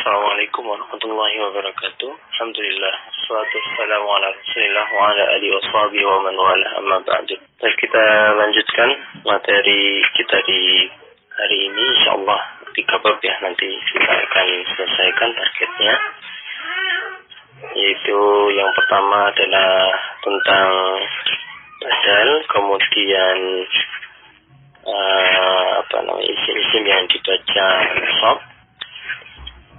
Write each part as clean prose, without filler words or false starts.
Assalamualaikum warahmatullahi wabarakatuh. Alhamdulillah, wassalatu wassalamu ala Rasulillah wa ala alihi washabihi wa man wala, amma ba'du. Terus kita lanjutkan materi kita di hari ini, insyaallah 3 bab ya, nanti kita akan selesaikan targetnya. Yaitu yang pertama adalah tentang badal, kemudian isim-isim yang dibaca nasab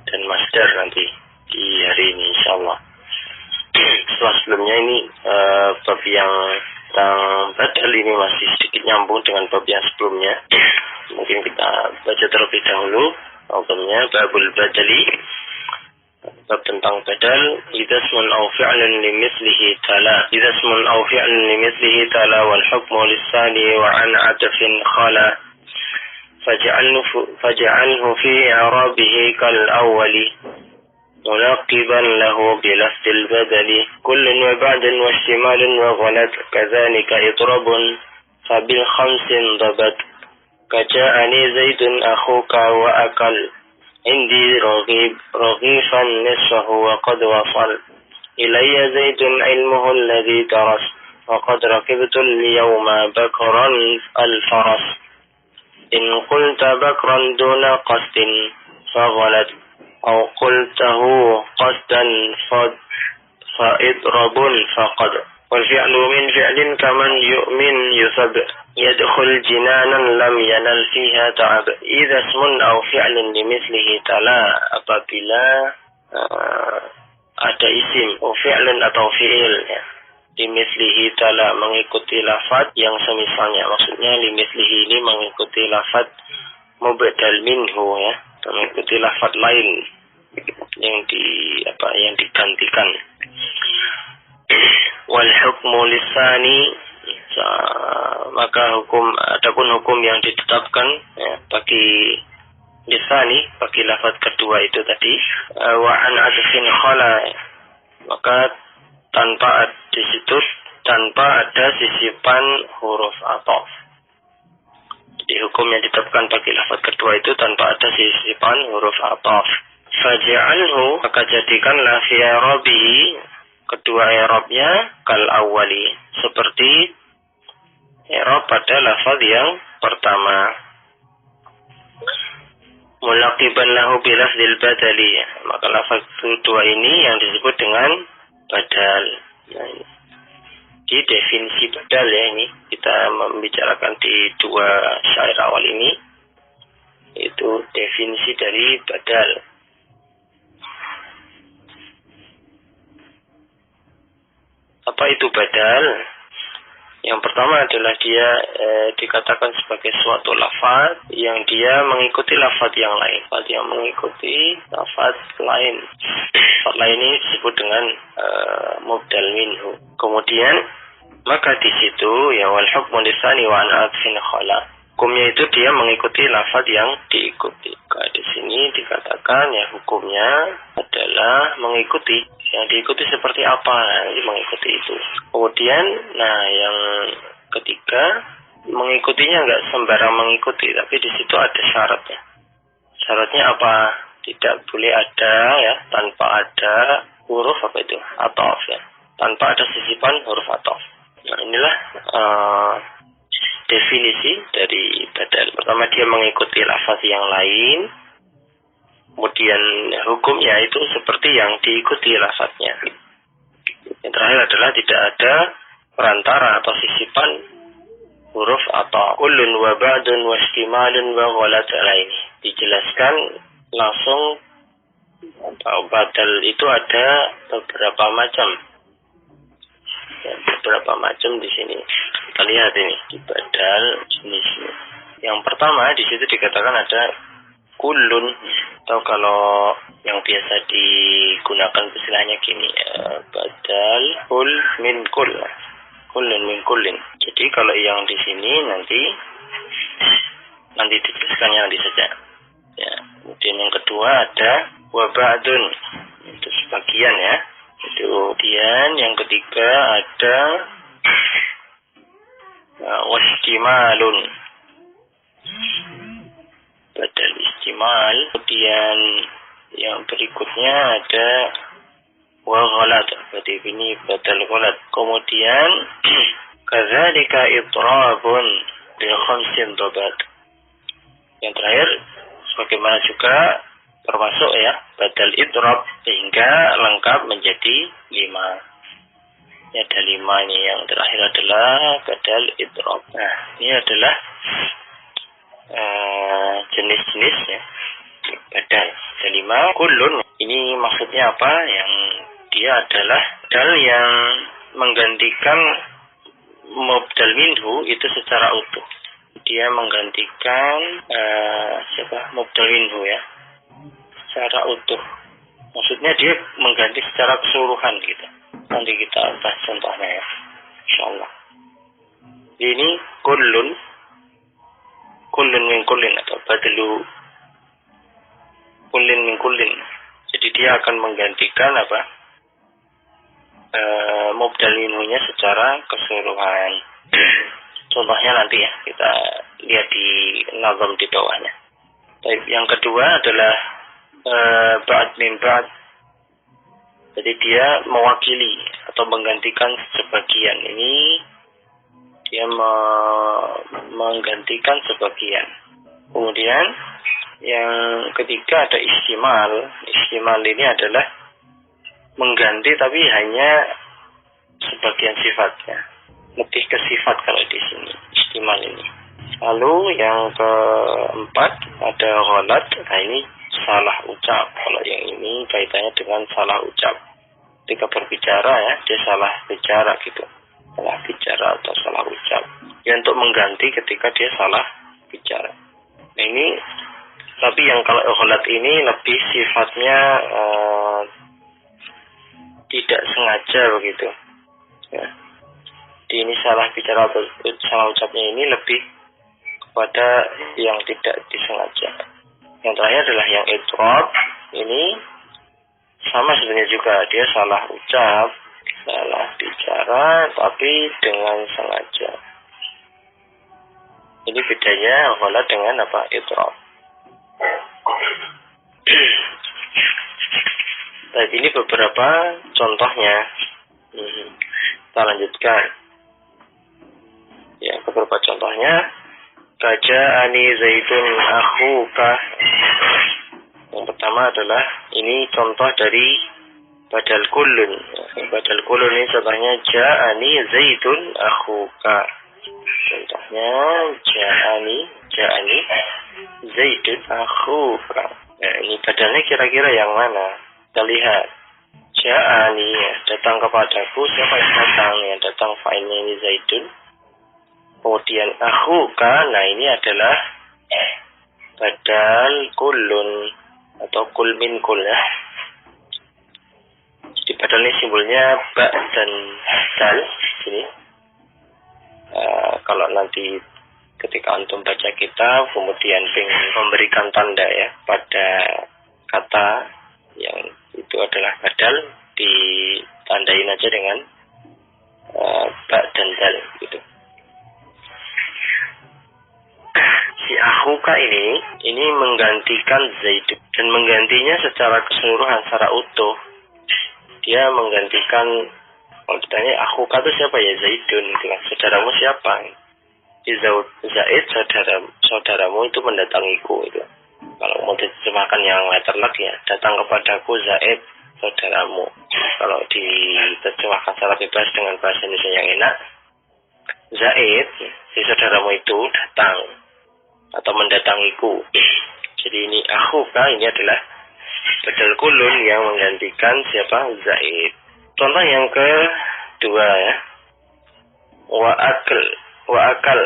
dan masdar nanti di hari ini insyaallah. Setelah sebelumnya ini bab yang tentang badal ini masih sedikit nyambung dengan bab yang sebelumnya. Mungkin kita baca terlebih dahulu babnya, babul badali, bab tentang badal. Idza ismun aw fi'lun limithlihi tala, idza ismun aw fi'lun limithlihi tala wal hukmu lis-sani wa an 'atfin khala فاجعله في إعرابه كالأول مناقبا له بلفظ البدل كل وبعد واشتمال وغلط كذلك إضرب فبالخمس ضبط كجاءني زيد أخوك وأكل عندي رغيفا نصفه وقد وصل إلي زيد علمه الذي درس وقد ركبت اليوم بكرا الفرس إن قلت بكرا دون قصد فغلط أو قلته قصدا فإضرب فقد والفعل من فعل كمن يؤمن يثب يدخل جنانا لم ينل فيها تعب إذا اسم أو فعل لمثله تلا, apabila ada isim atau fi'lun atau fi'il ya, limislihi tala, mengikuti lafaz yang semisalnya. Maksudnya limislihi ini mengikuti lafaz mubadal minhu ya, mengikuti lafaz lain yang digantikan. Wal hukmu lisani, maka adapun hukum yang ditetapkan ya, bagi lisani, bagi lafaz kedua itu tadi, wa an adfin khala, maka tanpa ada sisipan huruf ataf. Jadi hukum yang ditetapkan bagi lafaz kedua itu tanpa ada sisipan huruf ataf. Faj'alhu, maka jadikanlah fi i'rabihi, kedua i'rabnya kal awwali, seperti i'rab pada lafaz yang pertama. Mulaqiban lahu bi lafzil badali, maka lafaz kedua ini yang disebut dengan badal. Nah, ini di definisi badal ya, ini kita membicarakan di 2 syair awal ini, itu definisi dari badal. Apa itu badal? Yang pertama adalah dia dikatakan sebagai suatu lafaz yang dia mengikuti lafaz yang lain, lafaz yang mengikuti lafaz lain. Lafaz lain ini disebut dengan mubdal minhu. Kemudian maka di situ ya wal hukmu lisani wa an adfin khala, hukumnya itu dia mengikuti lafaz yang diikuti. Di sini dikatakan ya hukumnya adalah mengikuti. Yang diikuti seperti apa? Nah, ini mengikuti itu. Kemudian, yang ketiga, mengikutinya enggak sembarang mengikuti, tapi di situ ada syaratnya. Syaratnya apa? Tidak boleh ada ya, tanpa ada huruf ataf ya, tanpa ada sisipan huruf ataf. Nah, inilah definisi dari badal. Pertama, dia mengikuti lafaz yang lain. Kemudian hukumnya itu seperti yang diikuti lafaznya. Yang terakhir adalah tidak ada perantara atau sisipan huruf atau kullun wa ba'dun wa istimalun wa ghalat ini. Dijelaskan langsung badal itu ada beberapa macam. Ya, beberapa macam di sini. Kita lihat ini di badal jenisnya. Yang pertama di situ dikatakan ada kullun, atau kalau yang biasa digunakan istilahnya gini, badal kul min kul, kullun min kullin. Jadi kalau yang di sini nanti dijelaskannya nanti saja. Ya. Kemudian yang kedua ada wa ba'dun, itu sebagian ya. Kemudian yang ketiga ada wastimalun, badal istimal. Kemudian Yang berikutnya ada wa ghalat, berarti ini badal ghalat. Kemudian kadzalika idrabun bi khamsin dhabat. Yang terakhir sebagaimana juga termasuk ya badal idrab sehingga lengkap menjadi 5. Ini ada 5 ini. Yang terakhir adalah badal idrab. Nah, ini adalah jenis-jenisnya badal. Ada 5. Kullun ini maksudnya apa? Yang dia adalah badal yang menggantikan mubdal minhu itu secara utuh. Dia menggantikan mubdal minhu ya, secara utuh. Maksudnya dia mengganti secara keseluruhan gitu. Nanti kita bahas contohnya ya, insyaallah. Ini kullun min kullin atau badlu kullin min kullin. Jadi dia akan menggantikan mubdal minhunya secara keseluruhan. Contohnya nanti ya, kita lihat di nazam di bawahnya. Yang kedua adalah ba'd min ba'd. Jadi dia mewakili atau menggantikan sebagian. Ini dia menggantikan sebagian. Kemudian yang ketiga ada istimal. Istimal ini adalah mengganti tapi hanya sebagian sifatnya. Lebih ke sifat kalau di sini istimal ini. Lalu yang keempat ada ghalat. Nah, ini salah ucap. Kalau yang ini kaitannya dengan salah ucap. Ketika berbicara ya, dia salah bicara gitu. Salah bicara atau salah ucap. Ya, untuk mengganti ketika dia salah bicara. Nah, ini tapi yang kalau ghalat ini lebih sifatnya tidak sengaja begitu. Ya. Ini salah bicara atau salah ucapnya ini lebih kepada yang tidak disengaja. Yang terakhir adalah yang idrab. Ini sama sebenarnya juga, dia salah ucap, salah bicara, tapi dengan sengaja. Ini bedanya ghalat dengan idrab. Baik, ini beberapa contohnya. Kita lanjutkan. Ya, beberapa contohnya. Kaja'ani Zaidun akhuka. Yang pertama adalah ini contoh dari badal kullun. Badal kullun ini contohnya ja'ani Zaidun akhuka. Contohnya ja'ani Zaidun akhuka. Nah, ini badalnya kira-kira yang mana? Kita lihat. Ja'ani ya, datang kepadaku. Siapa yang datang? Yang datang fa'ilnya ini Zaidun. Kemudian akhuka, nah ini adalah badal kullun atau kul min kul ya. Jadi badal ini simbolnya ba dan dal sini. Kalau nanti ketika antum baca kitab kemudian memberikan tanda ya pada kata yang itu adalah badal, ditandain aja dengan ba dan dal gitu. Si akhuka ini menggantikan Zaid dan menggantinya secara keseluruhan, secara utuh. Dia menggantikan, kalau ditanya akhuka itu siapa ya? Zaidun, gitu kan. Saudaramu siapa? Zaid saudaramu itu mendatangiku itu. Kalau mau diterjemahkan yang letterlock ya, datang kepadaku Zaid saudaramu. Kalau diterjemahkan secara bebas dengan bahasa Indonesia yang enak, Zaid si saudaramu itu datang atau mendatangiku. Jadi ini akhuka ini adalah badal kulun yang menggantikan siapa? Zaid. Contoh yang kedua ya. Wa akal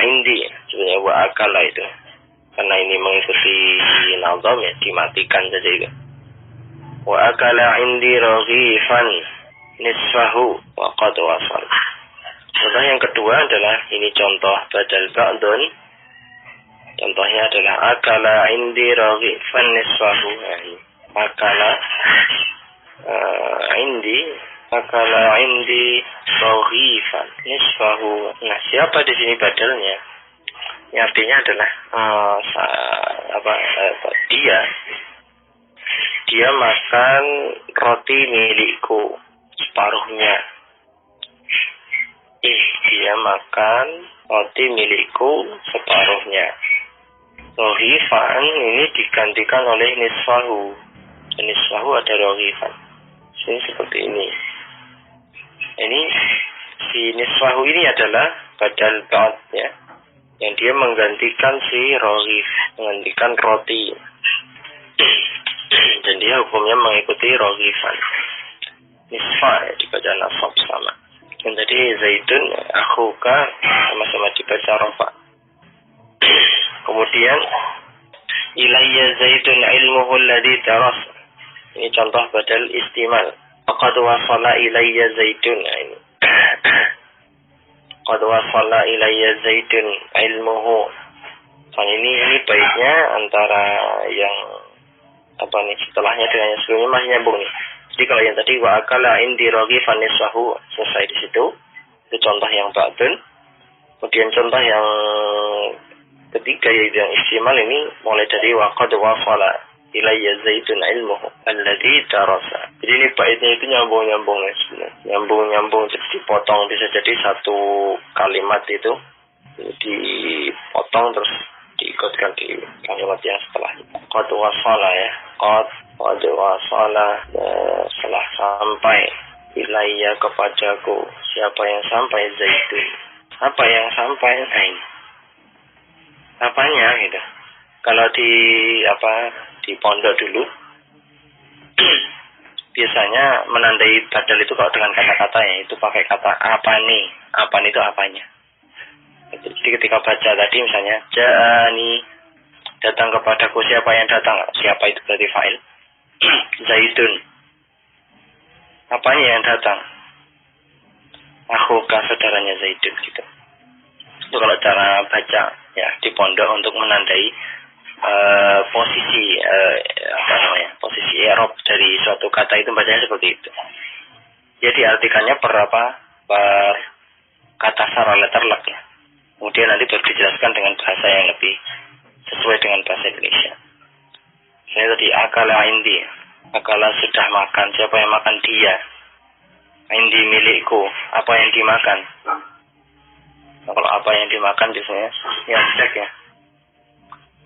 indi. Sebenarnya wa akala itu. Karena ini mengikuti nazam ya, dimatikan saja itu. Wa akala indi raghifan nisfahu wa qad wasal. Contoh yang kedua adalah ini contoh badal ba'dun. Contohnya adalah akala indi raghifan nisfahu. Akala indi raghifan nisfahu. Nah, siapa di sini badalnya? Yang artinya adalah dia dia makan roti milikku separuhnya. Dia makan roti milikku separuhnya. Roghifan ini digantikan oleh nisfahu. Nisfahu ada roghifan. Ini seperti ini. Ini si nisfahu ini adalah badal ba'd ya. Yang dia menggantikan si roghif, menggantikan roti. Dan dia hukumnya mengikuti roghifan. Nisfa ya, dibaca nasab sama. Dan tadi Zaidun akhuka sama-sama dibaca rafa. Kemudian ilayya Zaidun ilmuhu alladhi daras. Ini contoh badal istimal. Qad wasala ilayya Zaidun. Ini qad wasala ilayya Zaidun ilmuhu. Ini baiknya antara yang apa nih setelahnya dengan yang sebelumnya masih nyambung nih. Jadi kalau yang tadi wa akala indi raghifan niswahu selesai di situ. Itu contoh yang ba'dun. Kemudian contoh yang ketiga yaitu yang istimal ini mulai dari wa qad wasala ilayya Zaidun ilmuhu alladhi darasa. Jadi ini baitnya itu nyambung-nyambung ya sebenarnya. Nyambung-nyambung jadi dipotong bisa jadi satu kalimat itu dipotong terus diikutkan di kalimat yang setelahnya. Qad wasala ya. Qad wasala setelah sampai ilayya kepadaku. Siapa yang sampai? Zaidun. Apa yang sampai? Ain. Apanya gitu. Kalau di pondok dulu biasanya menandai badal itu kalau dengan kata-kata ya itu pakai kata apa nih. Apa nih itu apanya. Jadi ketika baca tadi misalnya ja'ani datang kepadaku, siapa yang datang? Siapa itu berarti fa'il. Zaidun. Apanya yang datang? Akhuka saudaranya Zaidun gitu. Itu kalau cara baca ya di pondok untuk menandai posisi posisi i'rab dari suatu kata itu bacanya seperti itu. Jadi artikannya per kata secara letterlek ya. Kemudian nanti baru dijelaskan dengan bahasa yang lebih sesuai dengan bahasa Indonesia. Saya tadi akala indi, akala sudah makan, siapa yang makan? Dia. Indi milikku, apa yang dimakan? Nah, kalau apa yang dimakan biasanya ya cek ya.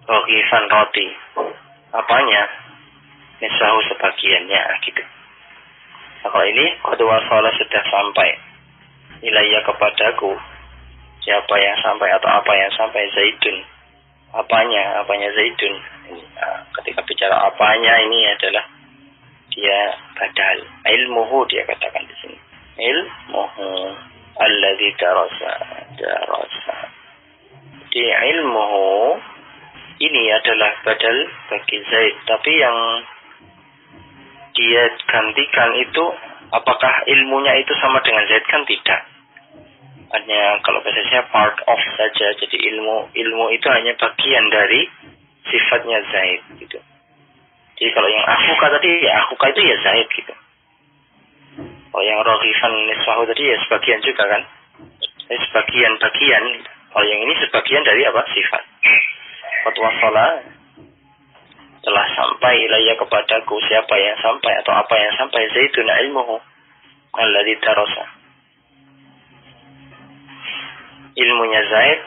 Roghifan roti. Apanya? Niswahu sebagiannya gitu. Nah, kalau ini qad wasala sudah sampai ilayya kepadaku. Siapa yang sampai atau apa yang sampai? Zaidun. Apanya Zaidun. Ketika bicara apanya ini adalah dia badal. Ilmuhu dia katakan di sini. Ilmuhu alladzi darasa. Di ilmuhu ini adalah badal bagi Zaid. Tapi yang dia gantikan itu apakah ilmunya itu sama dengan Zaid? Kan tidak. Hanya kalau bahasa saya part of saja. Jadi ilmu itu hanya bagian dari sifatnya Zaid gitu. Jadi kalau yang akhuka tadi ya akhuka itu ya Zaid gitu. Kalau yang roghifan niswahu tadi ya sebagian juga kan. Jadi sebagian-bagian. Kalau yang ini sebagian dari apa? Sifat. Qad wasala telah sampai ilayya kepadaku. Siapa yang sampai atau apa yang sampai? Zaidun ilmuhu alladzi darasa. Ilmunya Zaid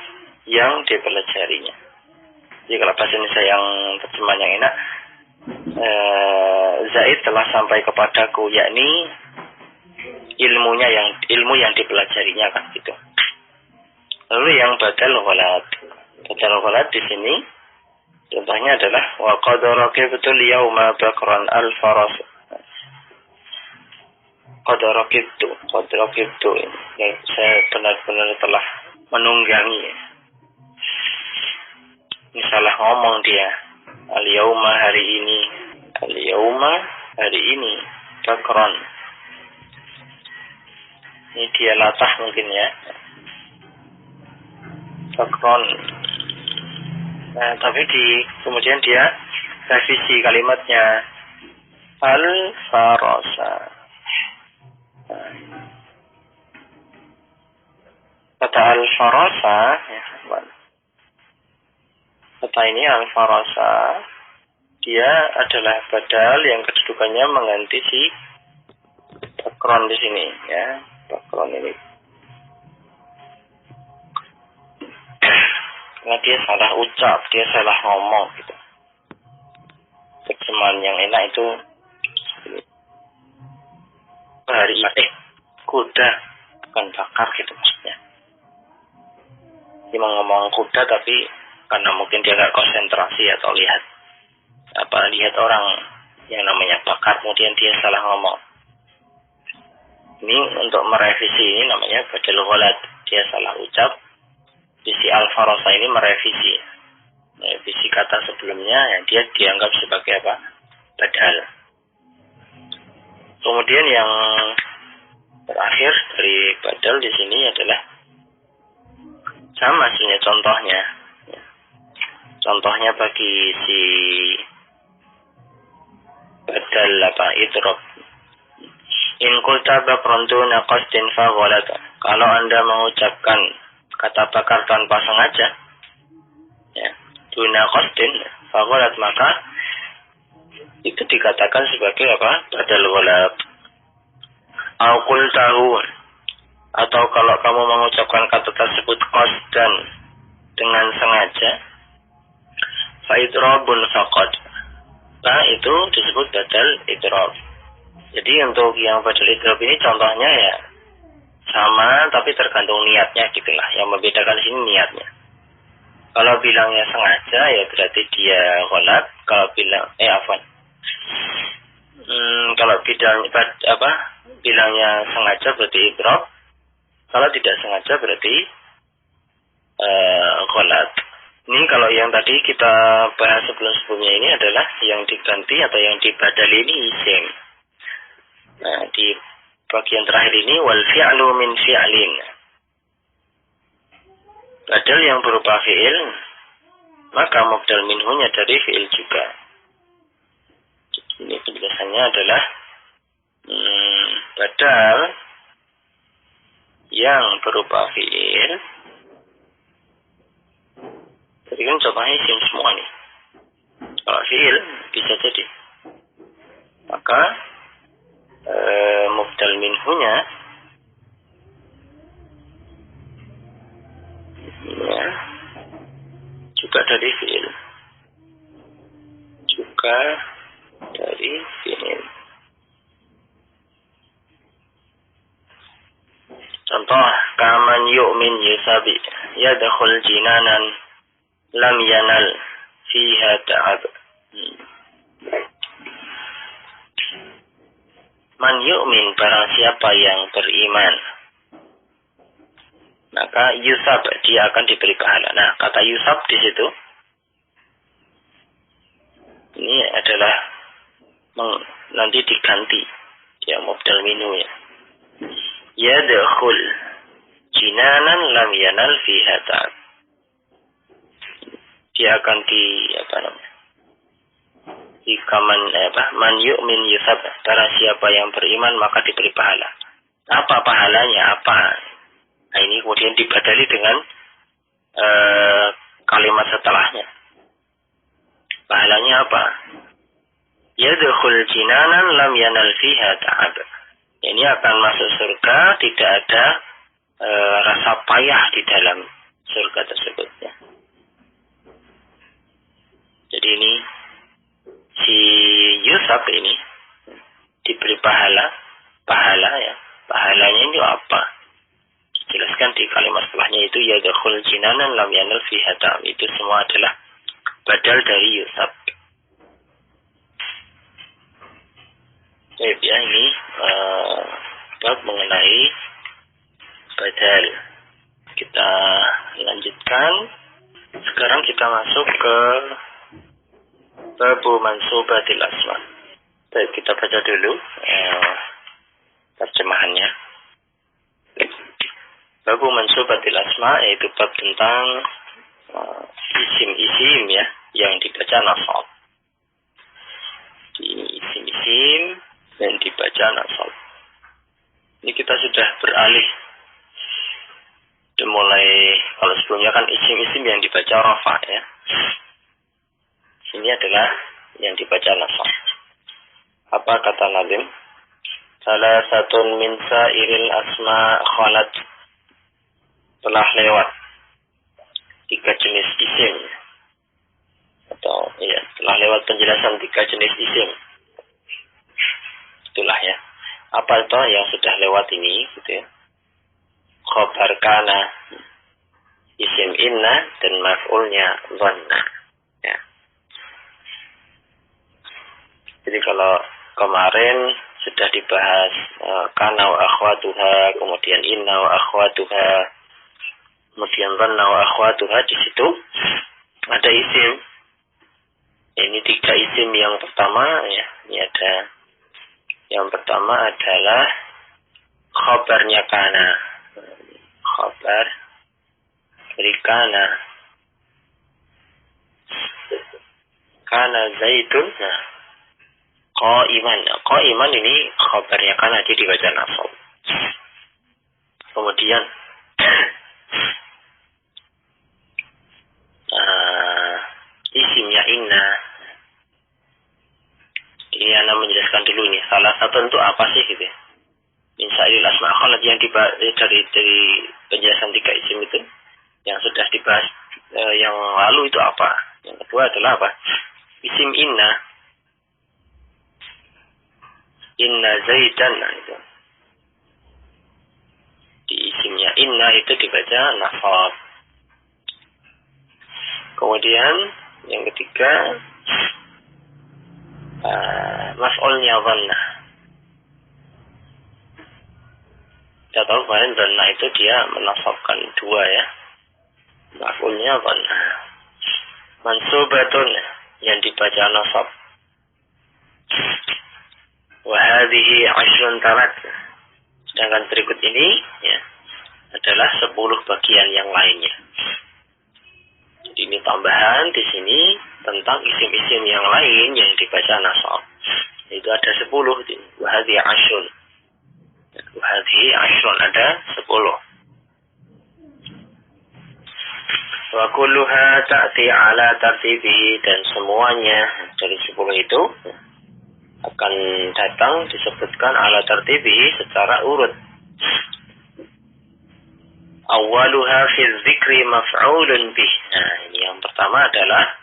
yang dipelajarinya. Jadi kalau bahasa Indonesia yang terjemahan yang enak, Zaid telah sampai kepadaku, yakni ilmu yang dipelajarinya kan gitu. Lalu yang badal ghalat di sini contohnya adalah wa qad raqibtul yauma bakran al-faras. Qad raqibtu ini saya benar-benar telah menunggangi. Ini salah ngomong dia. Al-yauma hari ini bakran. Ini dia latah mungkin ya. Bakran. Nah, tapi kemudian dia revisi kalimatnya al-farasa. Kata al-farasa ya, kata ini al-farasa dia adalah badal yang kedudukannya mengganti si bakron di sini ya, bakron ini. Karena dia salah ucap, dia salah ngomong gitu. Terjemahan yang enak itu hari kuda bukan bakar gitu maksudnya. Dia ngomong kuda tapi karena mungkin dia nggak konsentrasi atau lihat orang yang namanya bakar kemudian dia salah ngomong. Ini untuk merevisi ini namanya badal ghalat. Dia salah ucap. Di si Al-Farosa ini merevisi kata sebelumnya yang dia dianggap sebagai apa? Badal. Kemudian yang terakhir dari badal di sini adalah sama sebenarnya contohnya. Contohnya bagi si badal idrob. In qulta bakrun duna qasdin fa ghalat. Kalau Anda mengucapkan kata bakar tanpa sengaja, ya, duna qasdin fa ghalat, maka itu dikatakan sebagai apa? Badal ghalat. Au qultahu, atau kalau kamu mengucapkan kata tersebut qasdan dengan sengaja, fa idrabun faqad. Nah, itu disebut badal idrab. Jadi untuk yang badal idrab ini contohnya ya sama, tapi tergantung niatnya gitulah. Yang membedakan di sini niatnya. Kalau bilangnya sengaja ya berarti dia ghalat. Kalau bilang kalau bilangnya sengaja berarti idrab. Kalau tidak sengaja berarti ghalat. Ini kalau yang tadi kita bahas sebelumnya ini adalah yang diganti atau yang dibadali ini isim. Nah, di bagian terakhir ini wal fi'lu min fi'lin. Badal yang berupa fi'il, maka mubdal minhunya dari fi'il juga. Ini penjelasannya adalah badal yang berupa fi'il. Jadi kan contohnya isim semua nih. Kalau fi'il bisa jadi. Maka mubdal minhunya ya, juga dari fi'il. Contoh kaman yu'min yusabi yadkhul jinanan lam yanal fiha ta'ab. Man yu'min, barang siapa yang beriman, maka yusab, dia akan diberi pahala. Nah, kata yusab di situ ini adalah nanti diganti ya mubdal minhu ya. Yadkhul jinanan lam yanal fiha ta'ab. Dia akan man yu'min yusab, barang siapa yang beriman maka diberi pahala. Apa pahalanya? Apa? Nah, ini kemudian dibadali dengan kalimat setelahnya. Pahalanya apa? Yadkhul jinanan lam yanal fiha ta'ab. Ini akan masuk surga, tidak ada rasa payah di dalam surga tersebut ya. Jadi ini si Yusuf ini diberi pahala ya. Pahalanya itu apa? Jelaskan di kalimat setelahnya itu yadkhul jinanan lam yanal fiha ta'ab. Itu semua adalah badal dari Yusuf. Ya, ini bab mengenai badal. Kita lanjutkan. Sekarang kita masuk ke babu mansubatil asma. Baik, kita baca dulu terjemahannya. Babu mansubatil asma yaitu bab tentang isim-isim ya yang dibaca nasab. Ini isim-isim yang dibaca nasab. Ini kita sudah beralih. Mulai kalau sebelumnya kan isim-isim yang dibaca rafa ya. Ini adalah yang dibaca nasab. Apa kata Nazim? Salah satu min sairil asma khalat, telah lewat 3 jenis isim, atau ya telah lewat penjelasan 3 jenis isim. Itulah ya. Apa itu yang sudah lewat ini gitu ya? Khobar kana, isim inna, dan maf'ulnya dhanna ya. Jadi kalau kemarin sudah dibahas kana wa akhwatuha, kemudian inna wa akhwatuha, kemudian dhanna wa akhwatuha, di situ ada isim. Ini 3 isim yang pertama ya. Ini ada yang pertama adalah khabarnya kana. Khabar dari kana. Kana Zaidun. Nah, Qaiman ini khabarnya kana, jadi dibaca nasab. Kemudian isimnya inna. Ini Anda menjelaskan dulu nih, salah satu itu apa sih gitu ya. Min sa'iril asma khalat, yang dari penjelasan 3 isim itu yang sudah dibahas yang lalu itu apa? Yang kedua adalah apa? Isim inna. Inna Zaidan, nah itu. Di isimnya inna itu dibaca nasab. Kemudian yang ketiga maf'ulnya dhanna. Kita tahu kemarin dhanna itu dia menasabkan 2 ya. Maf'ulnya dhanna. Mansubatun, yang dibaca nasab. Wa hadhihi 'ashrun talat. Sedangkan berikut ini ya adalah 10 bagian yang lainnya. Jadi ini tambahan di sini tentang isim-isim yang lain yang dibaca nasab. Itu ada 10. Wa hadhihi 'ashrun. Wa hadhihi 'ashrun, ada 10. Wa kulluha ta'ti ala tartibihi, dan semuanya dari 10 itu akan datang disebutkan ala tartibihi secara urut. Awwaluha fi dzikri maf'ulun bih. Nah, ini yang pertama adalah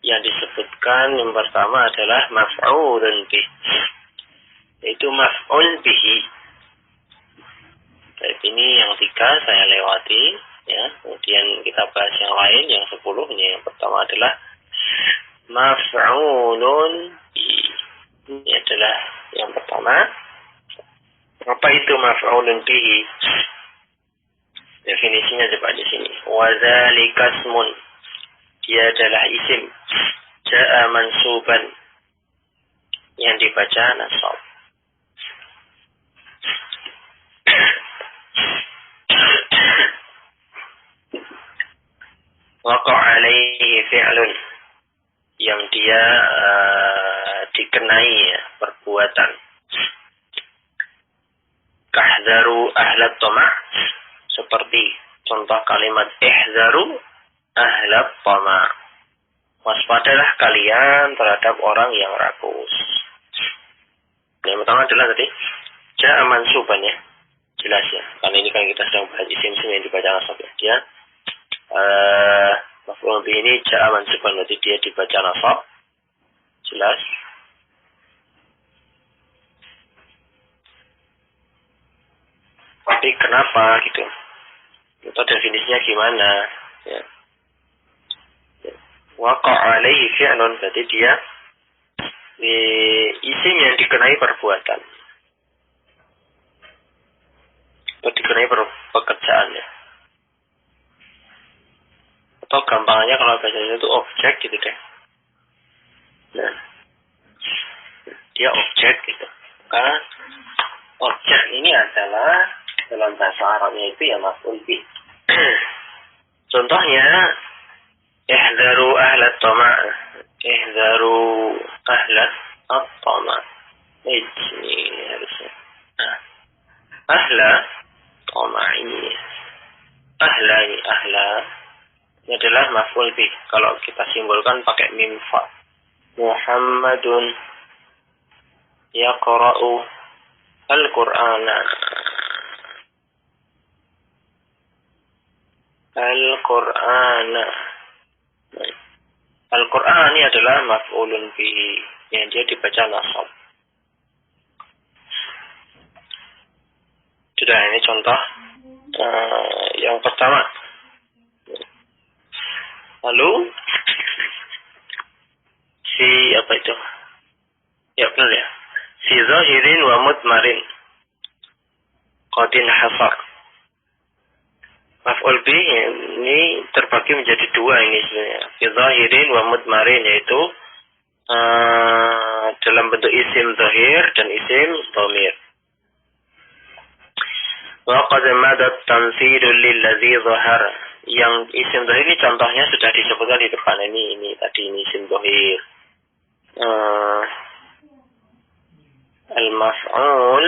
yang disebutkan, yang pertama adalah maf'ulun bih. Itu maf'ul bihi. Baik, ini yang 3 saya lewati ya. Kemudian kita bahas yang lain, yang 10. Ini yang pertama adalah maf'ulun bihi. Ini adalah yang pertama. Apa itu maf'ulun bihi? Definisinya coba di sini. Wa dzalika ismun. Dia adalah isim ja'a mansuban, yang dibaca nasab. Waqa' alaihi fi'lun, yang dia dikenai ya, perbuatan. Kahdaru ahlat tama', seperti contoh kalimat ihzaru ahlat tama', waspadalah kalian terhadap orang yang rakus. Yang pertama adalah tadi ja'a mansuban ya, jelas ya, karena ini kan kita sedang bahas isim-isim yang dibaca nasab ya. Dia maf'ul bihi ini ja'a mansuban, berarti dia dibaca nasab, jelas. Tapi kenapa gitu? Itu definisinya gimana? Ya. Waqa' alaihi fi'lun, berarti dia isim yang dikenai perbuatan. Atau dikenai pekerjaan ya. Atau gampangnya kalau bahasanya itu objek gitu deh. Nah, dia objek gitu. Karena objek ini adalah dalam bahasa Arabnya itu ya maf'ul bih. Contohnya ihdaru ahlat tama'. Ihdaru ahlat at-tama'. Ini harusnya. Nah, ahla tama' ini. Ahla ini ahla. Ini adalah maf'ul bih. Kalau kita simbolkan pakai mim fa. Muhammadun yaqra'u al-Qur'ana. Al-Qur'ana. Al-Qur'an ini adalah maf'ulun bihi yang dia dibaca nasab. Sudah, ini contoh yang pertama. Lalu si apa itu? Ya benar ya. Si zahirin wa mudmarin qadin hasar. Maf'ul bih ini terbagi menjadi dua ini sebenarnya. Si zahirin wa mudmarin, yaitu dalam bentuk isim zahir dan isim dhamir. Wa qad madat tamthilul lilladzi zahar. Yang isim zahir ini contohnya sudah disebutkan di depan ini tadi ini isim zahir. Al-maf'ul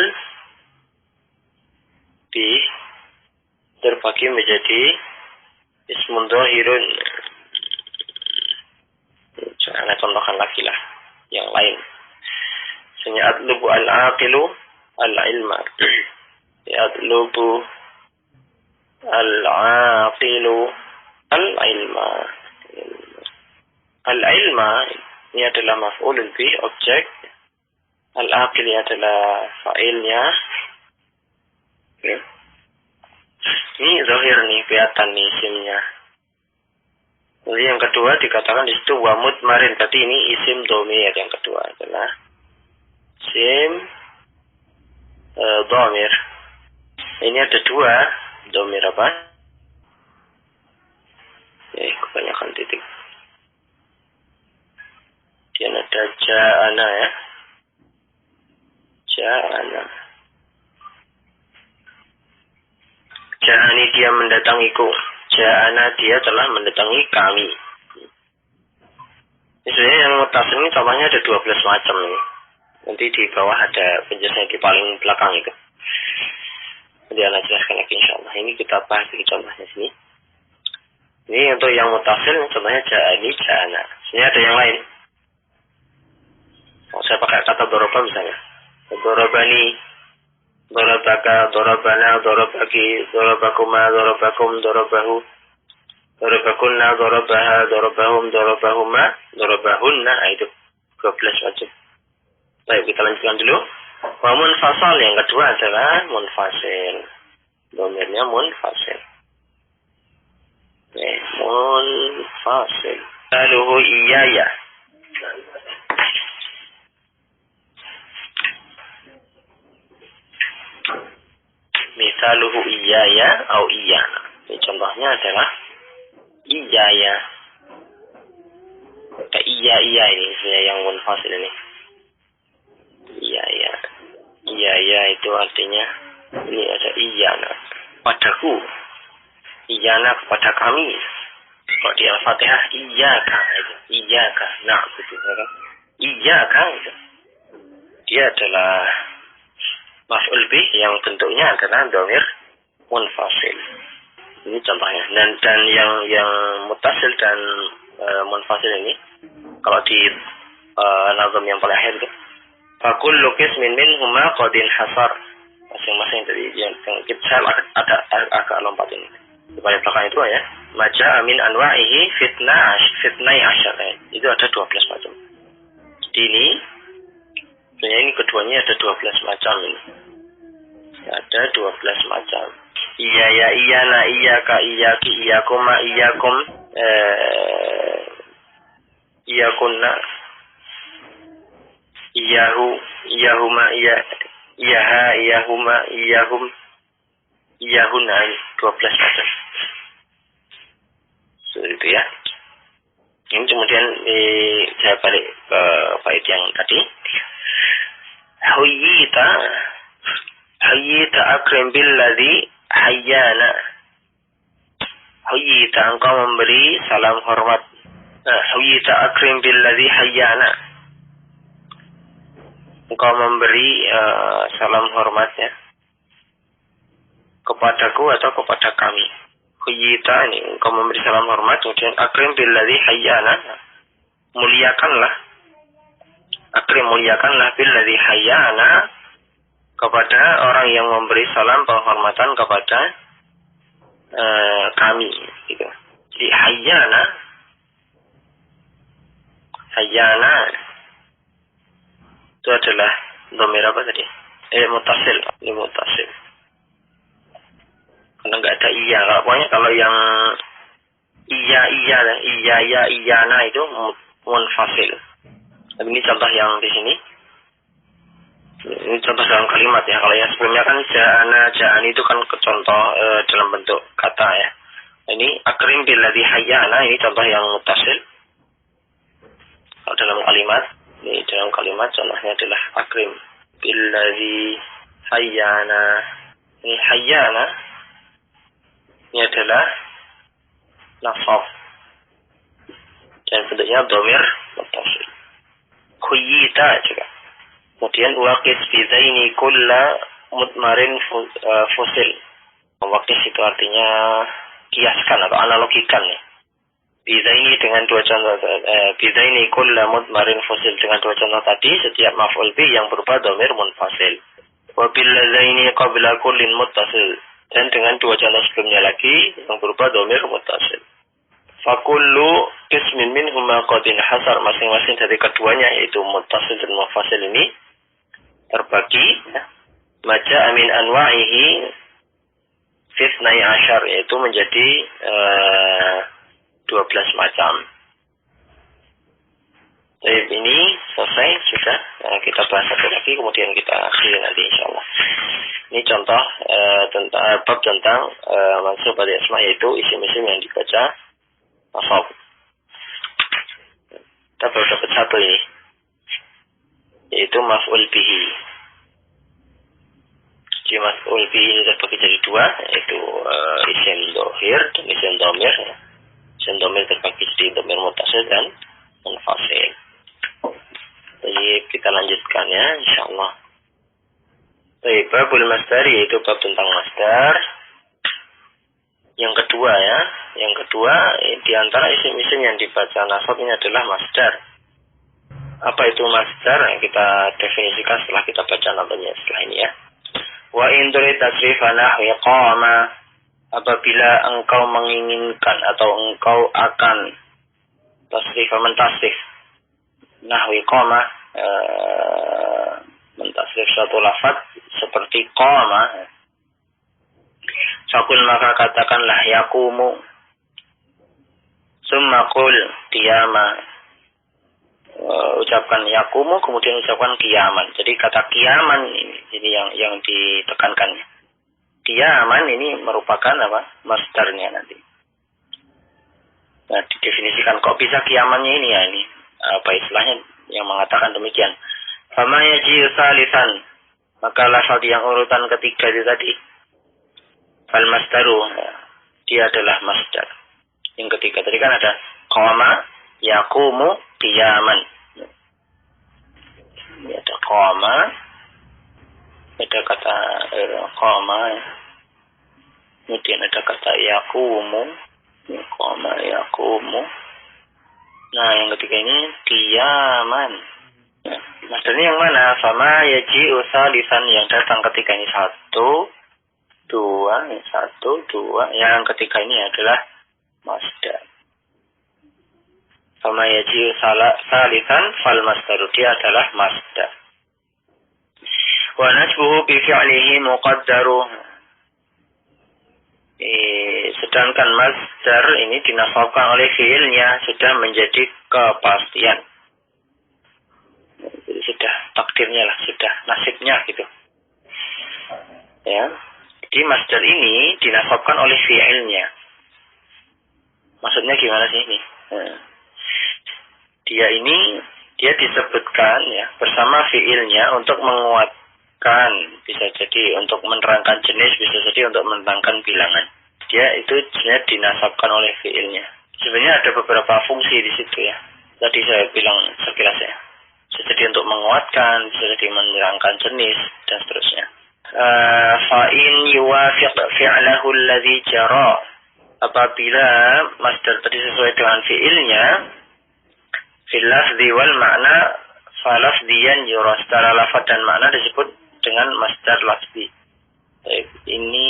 bih terbagi menjadi ismun zahirun. Saya contohkan lagi lah yang lain. Misalnya atlubu al-aqilu al-ilma. Yatlubu al-aqilu al-ilma. Al-ilma ini adalah maf'ulun bih, objek. Al-aqil ini adalah fa'ilnya. Ini zahir nih, kelihatan nih isimnya. Jadi yang kedua dikatakan di situ wa mudmarin. Berarti ini isim dhamir. Yang kedua adalah isim dhamir. Ini ada dua dhamir apa? Kebanyakan titik. Dia ada ja'ana ya. Ja'ana. Ja'ani dia mendatangiku. Ja'ana dia telah mendatangi kami. Misalnya yang mutasil ini contohnya ada 12 macam ini. Nanti di bawah ada penjelasannya di paling belakang itu. Nanti Anda jelaskan lagi insyaAllah. Ini kita bahas lagi contohnya sini. Ini untuk yang mutasil contohnya ja'ani, ja'ana. Sini ada yang lain. Saya pakai kata doroba misalnya. Dorobani, dorobaka, dorobana, dorobaki, dorobakuma, dorobakum, dorobahu, dorobakunna, dorobaha, dorobahum, dorobahuma, dorobahunna. Itu 12 macam. Baik, kita lanjutkan dulu. Wa munfasal yang kedua adalah munfasil. Domirnya munfasil. Munfasil. Laluhu iyaya. Misaluhu iyaya atau iyana. Ini contohnya adalah iyaya. Iya ini yang munfasil ini. Iyaya. Iyaya itu artinya ini ada iyana. Padaku. Iyana kepada kami. Kalau di Al-Fatihah iyaka itu. Iyaka. Nah, betul kan? Iyaka itu. Dia adalah maf'ul bih yang bentuknya adalah dhamir munfasil. Ini contohnya. Dan yang mutasil dan munfasil ini kalau di nazam yang paling akhir itu fakullu qismin minhuma qadin hasar. Masing-masing dari yang kita agak lompat ini. Di paling belakang itu ya. Maja amin anwa'ihi fitnai asyar. Itu ada 12 macam. Jadi ini keduanya ada 12 macam ini. Ada 12 macam. Iya ya, iyana, iyaka, iyaki, iyakuma, iyakum, iyakunna, iyahu, iyahuma, iyaha, iyahuma, iyahum, iyahuna. 12 macam. Seperti itu ya. Ini kemudian saya balik ke bait yang tadi. Hayyita akrim billadhi hayyana. Hayyita engkau memberi salam hormat. Hayyita akrim billadhi hayyana. Engkau memberi salam hormatnya kepadaku atau kepada kami. Hayyita ini engkau memberi salam hormat. Kemudian akrim billadhi hayyana. Muliakanlah Akrim, muliakanlah billadzi hayyana, kepada orang yang memberi salam penghormatan kepada kami, gitu. Jadi hayyana itu adalah dhamir apa tadi? Mutasil, ini mutasil. Karena nggak ada iya, kalau yang iyana itu munfasil. Tapi ini contoh yang di sini. Ini contoh dalam kalimat ya. Kalau yang sebelumnya kan ja'ani itu kan contoh dalam bentuk kata ya. Ini akrim billadzi hayyana, ini contoh yang mutasil. Kalau dalam kalimat, ini dalam kalimat contohnya adalah akrim billadzi hayyana. Ini hayyana, ini adalah nasab dan bentuknya dhamir mutasil. Khuyyita juga. Kemudian waqis bidaini kulla mutmarin fusil. Waqis itu artinya kiaskan atau analogikan ya. Bidaini dengan dua contoh, bidaini kulla mutmarin fusil, dengan dua contoh tadi setiap maf'ul bi yang berupa dhamir munfasil. Wa bil ladzaini qabla kullin muttasil, dan dengan dua contoh sebelumnya lagi yang berupa dhamir muttasil. Fakullu ismin minhuma qadin hasar, masing-masing dari keduanya yaitu muttasil dan munfasil ini terbagi maja amin anwa'ihi fitnai asyar, yaitu menjadi 12 macam. Jadi ini selesai sudah. Kita bahas satu lagi kemudian kita akhiri nanti insyaallah. Ini contoh bab tentang mansub pada asma, yaitu isim-isim yang dibaca nasab. Kita baru dapat satu ini, yaitu maf'ul bihi. Jadi maf'ul bihi ini terbagi jadi dua, yaitu isim dhohir dan isim dhamir. Isim dhamir terbagi jadi dhamir mutasil dan munfasil. Jadi kita lanjutkan ya insyaallah. Baik, babul masdar, yaitu bab tentang masdar. Yang kedua ya, di antara isim-isim yang dibaca nasab ini adalah masdar. Apa itu masdar? Kita definisikan setelah kita baca namanya setelah ini ya. Wa in turid tasrifa nahwi qama, apabila engkau menginginkan atau engkau akan tasrifa, mentasrif nahwi qama, mentasrif suatu lafaz seperti qama, fakul maka katakanlah yaqumu, summa qul qiyama, ucapkan yaqumu kemudian ucapkan qiyaman. Jadi kata qiyaman ini yang ditekankan. Qiyaman ini merupakan apa? Masdarnya nanti. Nah, didefinisikan kok bisa qiyamannya ini ya, ini apa istilahnya yang mengatakan demikian. Fama yaji salisan, maka lafaz yang urutan ketiga itu tadi fal masdaru, dia adalah masdar. Yang ketiga tadi kan ada qama, yaqumu, qiyaman. Ini ada qama, ada kata qama, kemudian ada kata yaqumu, qama, yaqumu. Nah, yang ketiga ini qiyaman. Masdarnya yang mana? Fama yaji'u salisan, yang datang ketiga ini satu, dua. Yang ketiga ini adalah masdar. Fama yaji'u salisan fal masdaru, dia adalah masdar. Wa nasbuhu bi fi'lihi muqaddaru. Sedangkan masdar ini dinasabkan oleh fi'ilnya sudah menjadi kepastian. Jadi sudah takdirnya lah, sudah nasibnya gitu. Ya. Jadi masdar ini dinasabkan oleh fi'ilnya. Maksudnya gimana sih ini? Dia disebutkan ya bersama fi'ilnya untuk menguatkan, bisa jadi untuk menerangkan jenis, bisa jadi untuk menerangkan bilangan. Dia itu sebenarnya dinasabkan oleh fi'ilnya. Sebenarnya ada beberapa fungsi di situ ya. Tadi saya bilang sekilas ya. Bisa jadi untuk menguatkan, bisa jadi menerangkan jenis dan seterusnya. Fa'in yuwafiq fi'lahu alladhi jara, apabila masdar tadi sesuai dengan fi'ilnya, fil lafzi wal makna falafdiyan yura, secara lafaz dan makna disebut dengan masdar lafzi. Baik, ini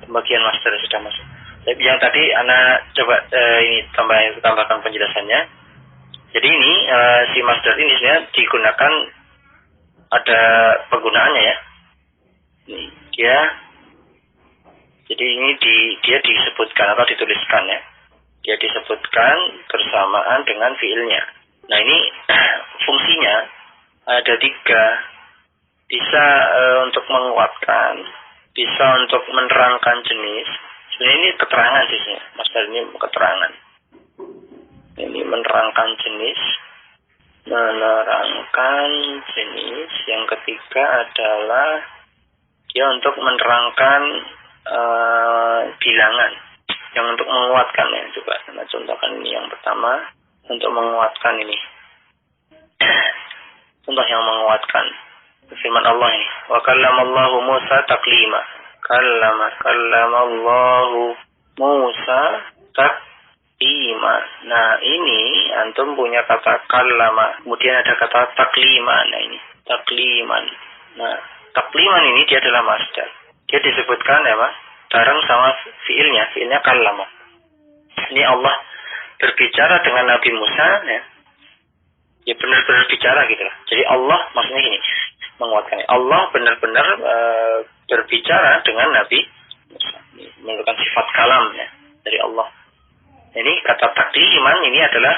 bagian masdar sudah masuk. Baik, yang tadi ana coba ini tambahkan penjelasannya. Jadi ini si masdar ini sebenarnya digunakan, ada penggunaannya ya. Ini jadi ini dia disebutkan atau dituliskan ya. Dia disebutkan bersamaan dengan fiilnya. Nah ini fungsinya ada 3. Bisa untuk menguatkan, bisa untuk menerangkan jenis. Sebenarnya ini keterangan sih, masdar ini keterangan. Ini menerangkan jenis. Yang ketiga adalah dia untuk menerangkan bilangan. Yang untuk menguatkan ya, coba saya contohkan ini yang pertama, untuk menguatkan ini. Contoh yang menguatkan firman Allah ini, wa kallamallahu Musa taklima. Kallamallahu Musa taklima. Nah ini antum punya kata kallama, kemudian ada kata taklima. Nah ini takliman. Nah takliman ini dia adalah masdar. Dia disebutkan ya Pak, bareng sama fiilnya kallama. Ini Allah berbicara dengan Nabi Musa ya. Ya benar-benar bicara gitu lah. Jadi Allah maksudnya gini, menguatkannya. Allah benar-benar berbicara dengan Nabi Musa. Menunjukkan sifat kalam ya dari Allah. Ini kata takliman ini adalah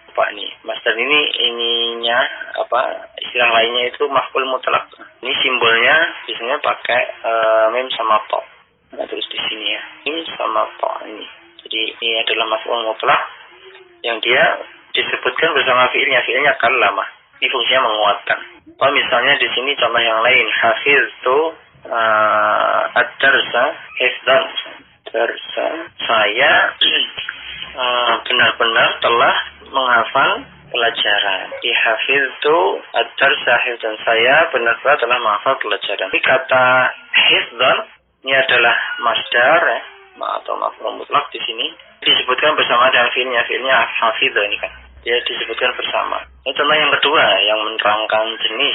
apa ini? Masdar ini ininya apa? Istilah lainnya itu maf'ul mutlaq. Ini simbolnya biasanya pakai mim sama ta. Nah, terus di sini ya. Mim sama ta ini. Jadi ini adalah maf'ul mutlaq yang dia disebutkan bersama fiilnya kallama. Ini fungsinya menguatkan. Kalau misalnya di sini contoh yang lain, hafiztu ad-darsa hifdzan. Darsa, saya benar-benar telah menghafal pelajaran. Hafiztu ad-darsa hifdzan, saya benar-benar telah menghafal pelajaran. Ini kata hifdzan ini adalah masdar ya, atau maf'ul mutlaq di sini disebutkan bersama dengan fiilnya hafidz ini kan. Dia disebutkan bersama. Ini contoh yang kedua yang menerangkan jenis.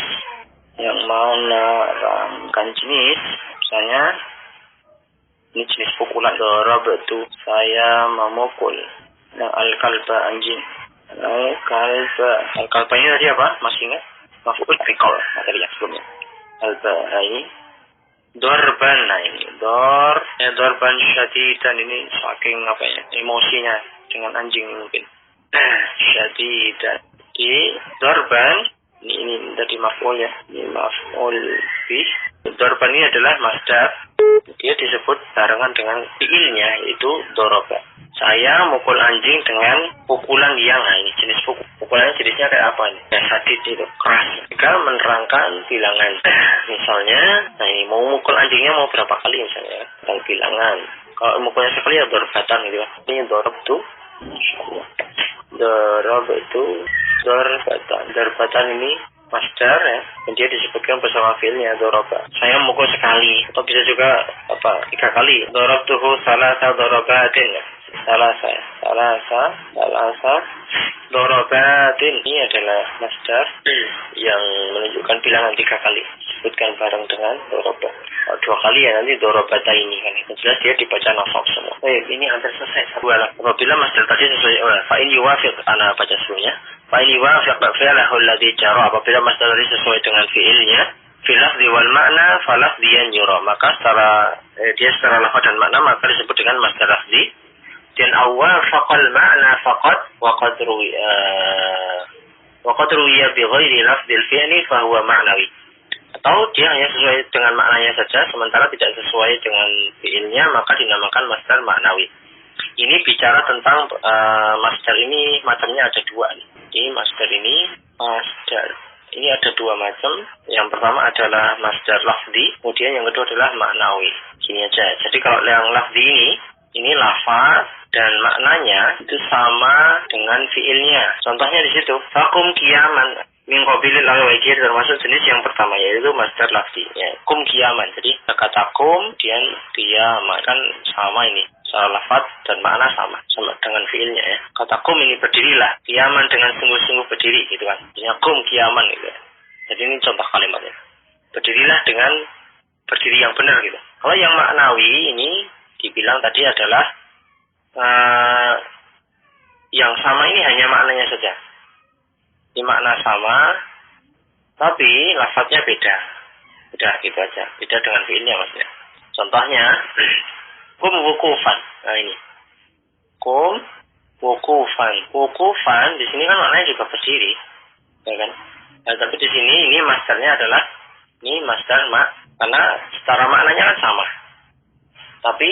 Misalnya ini jenis pukulan. Darabtu, saya memukul. Nah, al-kalba anjing. Al-kalba ini tadi apa? Masih ingat? Maf'ul biqaul materi yang sebelumnya. Al-bahai dorban. Nah ini dorban syadidan, ini saking apa ya, emosinya dengan anjing mungkin. Syadidan di dorban ini tadi maf'ul ya, ini maf'ul bih. Dorban ini adalah masdar, dia disebut barengan dengan fiilnya yaitu doroba. Saya mukul anjing dengan pukulan yang ini jenis pukulannya jenisnya kayak apa ini? Ya sadid itu keras. Jika menerangkan bilangan, misalnya, nah ini mau mukul anjingnya mau berapa kali misalnya? Tentang bilangan. Kalau mukulnya sekali ya dorbatan gitu. Ini dorob tuh. Dorob itu dorbatan ini masdar ya, dan dia disebutkan bersama fiilnya doroba. Saya mukul sekali, atau bisa juga 3 kali. Dorobtuhu salasa dorobatin. Salasa dorobatin ini adalah masdar yang menunjukkan bilangan 3 kali. Disebutkan bareng dengan doroba. 2 kali ya nanti dorobata ini kan. Jelas dia dibaca nasab semua. Ini hampir selesai. Apabila masdar tadi sesuai fa'in yuwafiq, ana baca sebelumnya. Fa'in yuwafiq fi'lahu alladhi jara, apabila masdar tadi sesuai dengan fi'ilnya fil lafzi wal makna falafdiyan yura, maka dia secara lafaz dan makna maka disebut dengan masdar lafzi. Dan awal faqal makna faqat wa qad ruwiya bi ghairi lafzil fi'li fa huwa ma'nawi. Atau dia hanya sesuai dengan maknanya saja sementara tidak sesuai dengan fi'ilnya maka dinamakan masdar maknawi. Ini bicara tentang masdar ini macamnya ada 2 nih. Ini masdar ini ada 2 macam. Yang pertama adalah masdar lafzi, kemudian yang kedua adalah maknawi. Gini aja. Jadi kalau yang lafzi ini lafaz dan maknanya itu sama dengan fiilnya. Contohnya di situ, fakum kiaman min qabilil al-wajir, termasuk jenis yang pertama yaitu masdar lafzi ya, kum kiaman. Jadi kata kum dan kiaman kan sama ini. Secara lafaz dan makna sama dengan fiilnya ya. Kata kum ini berdirilah, qiyaman dengan sungguh-sungguh berdiri gitu kan. Artinya kum qiyaman gitu ya. Jadi ini contoh kalimatnya. Berdirilah dengan berdiri yang benar gitu. Kalau yang maknawi ini dibilang tadi adalah yang sama ini hanya maknanya saja. Ini makna sama, tapi lafadznya beda. Udah gitu aja. Beda dengan fiilnya maksudnya. Contohnya, kum wukufan. Nah ini. Kum wukufan. Wukufan di sini kan maknanya juga berdiri. Ya kan? Nah, tapi di sini ini masdarnya adalah ini masdar karena secara maknanya kan sama. Tapi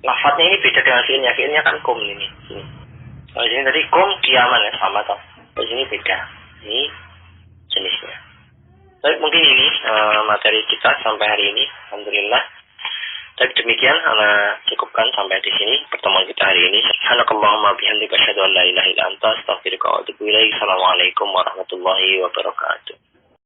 lafadznya ini beda dengan fiilnya. Fiilnya kan kum ini. Kalau di sini tadi kum qiyaman ya sama toh. Di sini beda. Ini jenisnya. Baik, mungkin ini materi kita sampai hari ini. Alhamdulillah. Tapi demikian, ana cukupkan sampai di sini pertemuan kita hari ini. Subhanakallahumma bihamdika asyhadu an la ilaha illa anta astaghfiruka wa atubu ilaik. Assalamualaikum warahmatullahi wabarakatuh.